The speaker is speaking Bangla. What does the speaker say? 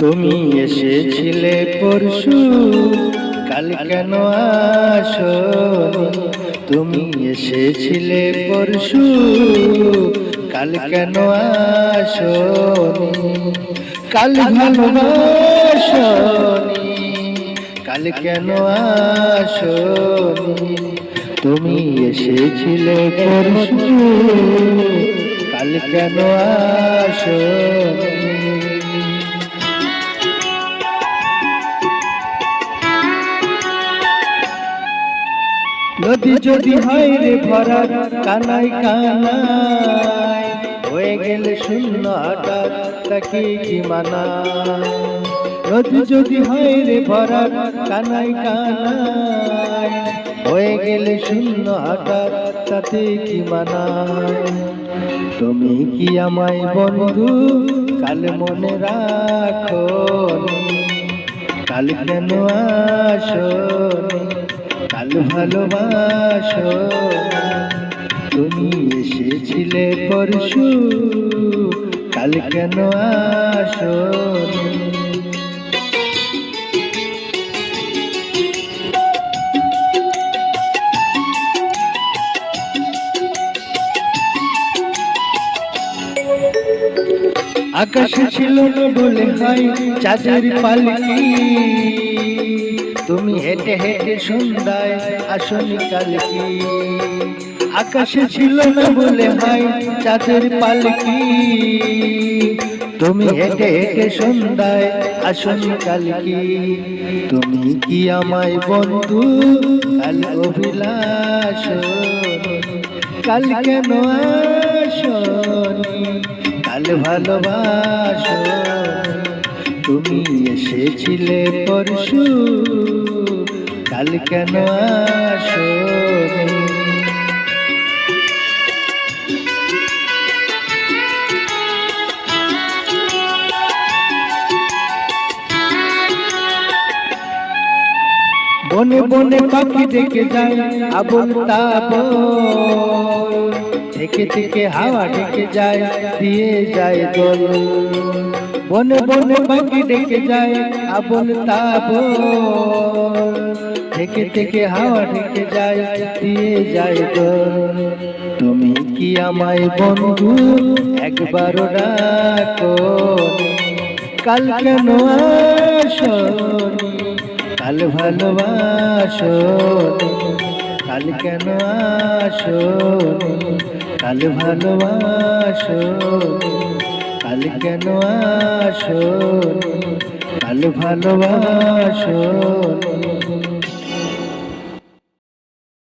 তুমি এসেছিলে পরশু, কাল কেন আসোনি? তুমি এসেছিলে পরশু, কাল কেন আসোনি? কাল ভালোবাসোনি, কাল কেন আসোনি? তুমি এসেছিলে পরশু, কাল কেন আসোনি? নদী যদি হয় রে ভরা কানাই কানাই, হয়ে গেলে শূন্য হঠাৎ তাকে কি মানায়? নদী যদি হয় রে ভরা কানাই কানাই, হয়ে গেলে শূন্য হঠাৎ তাতে কি মানায়? তুমি কি আমায় বন্ধু কাল মনে রাখো? কাল কেন আসোনি? কাল ভালোবাসো, তুমি এসেছিলে পরশু, কাল কেন আসোনি? আকাশে ছিল না বলে হয় চাঁদের পালকি, তুমি হেঁটে হেঁটে সন্ধ্যায় আসনি কালকি। আকাশে ছিল না বলে হয় চাঁদের পালকি, তুমি হেঁটে হেঁটে সন্ধ্যায় আসনি কালকি। তুমি কি আমায় বন্ধু কাল অভিলাষ, কাল কেন আসনি? কাল ভালোবাসো, তুমি এসেছিলে পরশু, কাল কেন আসোনি? বনে বনে পাখি ডেকে যায় আবল তাবল, থেকে থেকে হাওয়া ডেকে যায় দিয়ে যায় দোল। বনে বনে পাখি ডেকে যায় আবল তাবল, থেকে থেকে হাওয়া ডেকে যায় দিয়ে যায় দোল। তুমি কি আমায় বন্ধু একবারও ডাকো? কাল কেন আসোনি? কাল ভালোবাসো, কাল কেন আসোনি? কাল ভালোবাসো, কাল কেন আসোনি? কাল ভালোবাসো।